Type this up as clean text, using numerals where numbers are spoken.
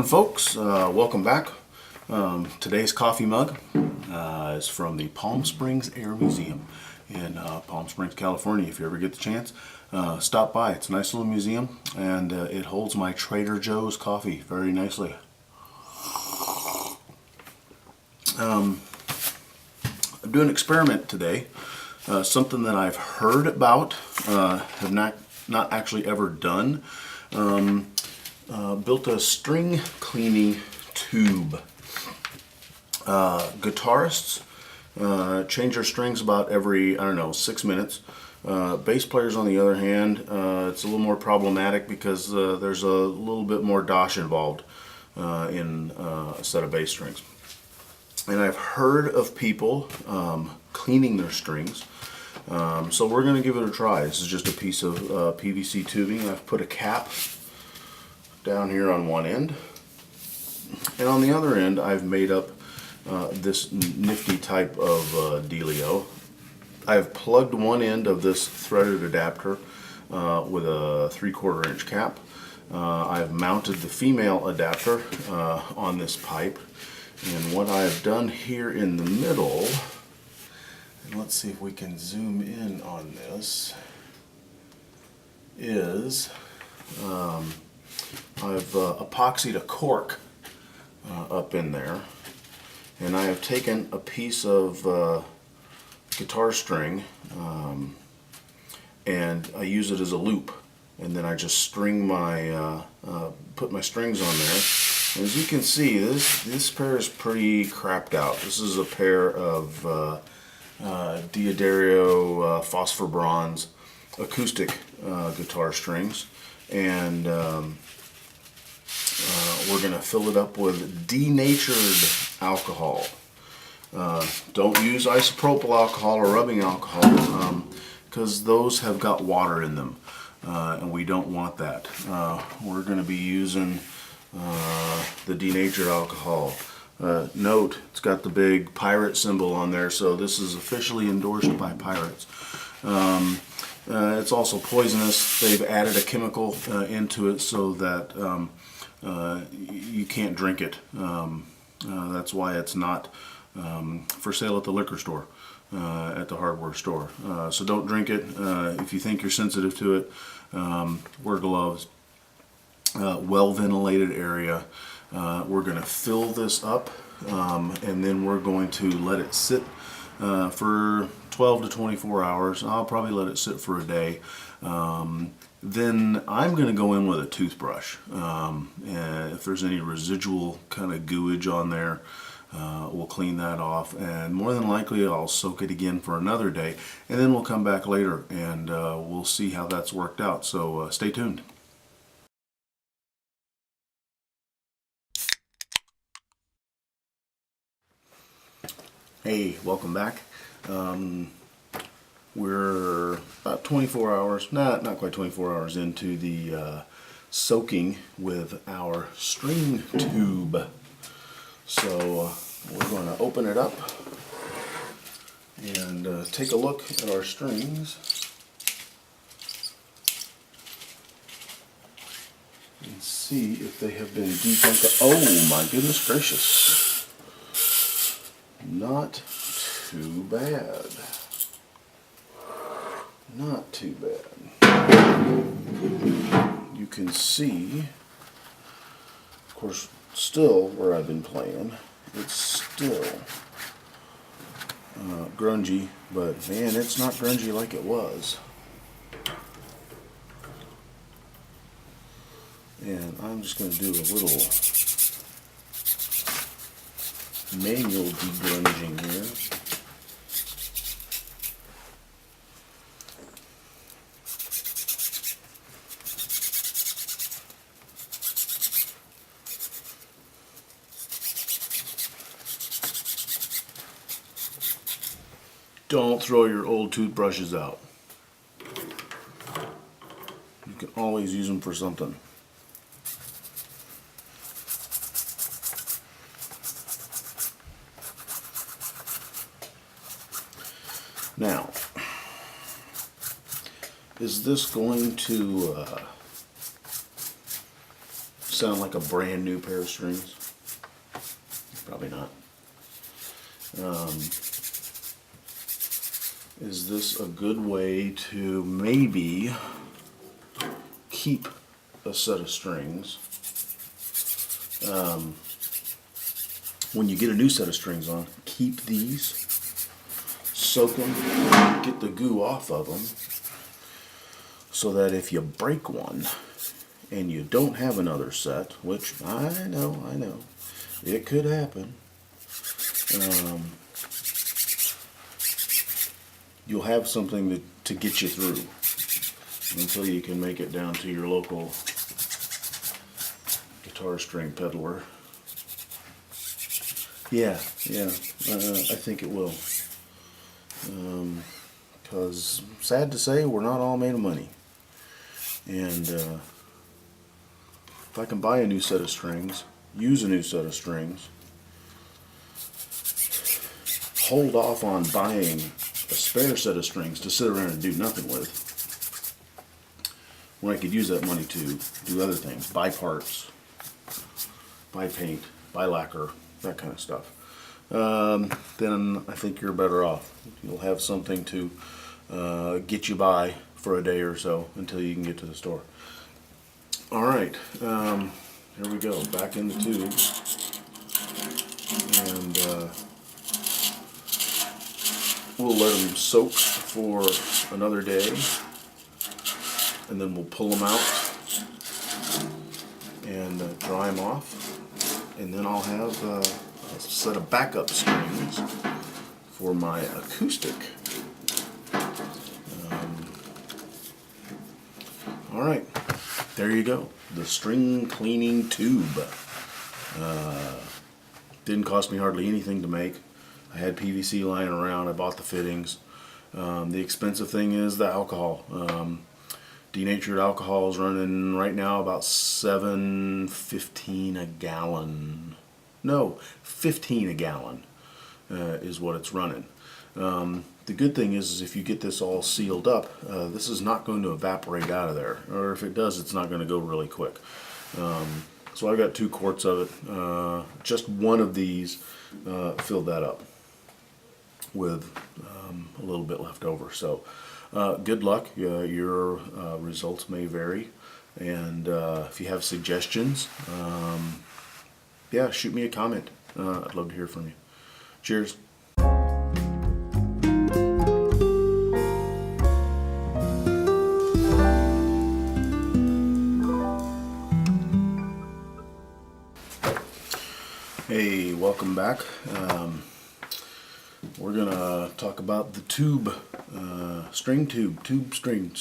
morning, folks. Welcome back. Today's coffee mug is from the Palm Springs Air Museum in Palm Springs, California. If you ever get the chance, stop by. It's a nice little museum, and it holds my Trader Joe's coffee very nicely. I'm doing an experiment today, something that I've heard about, have not actually ever done. Built a string cleaning tube. Guitarists change their strings about every, 6 minutes. Bass players, on the other hand, it's a little more problematic because there's a little bit more dosh involved in a set of bass strings. And I've heard of people cleaning their strings. So we're going to give it a try. This is just a piece of PVC tubing. I've put a cap down here on one end, and on the other end I've made up this nifty type of dealio. I've plugged one end of this threaded adapter with a 3/4 inch cap. I've mounted the female adapter on this pipe, and what I've done here in the middle, and let's see if we can zoom in on this, is I've epoxied a cork up in there, and I have taken a piece of guitar string and I use it as a loop, and then I just string my put my strings on there. And as you can see, this pair is pretty crapped out. This is a pair of D'Addario phosphor bronze acoustic guitar strings, and we're going to fill it up with denatured alcohol. Don't use isopropyl alcohol or rubbing alcohol because those have got water in them, and we don't want that. We're going to be using the denatured alcohol. Note, it's got the big pirate symbol on there, so this is officially endorsed by pirates. It's also poisonous. They've added a chemical into it so that you can't drink it. That's why it's not for sale at the liquor store, at the hardware store. So don't drink it. If you think you're sensitive to it, wear gloves. Well ventilated area. We're going to fill this up, and then we're going to let it sit for 12 to 24 hours. I'll probably let it sit for a day. Then I'm going to go in with a toothbrush. And if there's any residual kind of gooage on there, we'll clean that off. And more than likely I'll soak it again for another day. And then we'll come back later and we'll see how that's worked out. So stay tuned. Hey, welcome back. We're about 24 hours, not quite 24 hours into the soaking with our string tube. So we're going to open it up and take a look at our strings and see if they have been debunked. Oh my goodness gracious. Not too bad. Not too bad. You can see, of course, still where I've been playing, it's still grungy, but man, it's not grungy like it was. And I'm just going to do a little manual degrunging here. Don't throw your old toothbrushes out. You can always use them for something. Now, is this going to sound like a brand new pair of strings? Probably not. Is this a good way to maybe keep a set of strings? When you get a new set of strings on, keep these, soak them, get the goo off of them, so that if you break one and you don't have another set, which I know, it could happen, you'll have something to get you through until you can make it down to your local guitar string peddler. Yeah, I think it will. Because, sad to say, we're not all made of money. And if I can buy a new set of strings, use a new set of strings, hold off on buying a spare set of strings to sit around and do nothing with, when I could use that money to do other things, buy parts, buy paint, buy lacquer, that kind of stuff, then I think you're better off. You'll have something to get you by for a day or so until you can get to the store. Alright, here we go, back in the tube, and we'll let them soak for another day, and then we'll pull them out and dry them off, and then I'll have a set of backup strings for my acoustic. Alright, there you go, the string cleaning tube. Didn't cost me hardly anything to make. I had PVC lying around, I bought the fittings. The expensive thing is the alcohol. Denatured alcohol is running right now about $7.15 a gallon. No, 15 a gallon is what it's running. The good thing is if you get this all sealed up, this is not going to evaporate out of there, or if it does, it's not going to go really quick. So I got 2 quarts of it. Just one of these filled that up with a little bit left over. So good luck. Your results may vary, and if you have suggestions, yeah, shoot me a comment. I'd love to hear from you. Cheers. Hey, welcome back. We're gonna talk about the tube, string tube, stringer.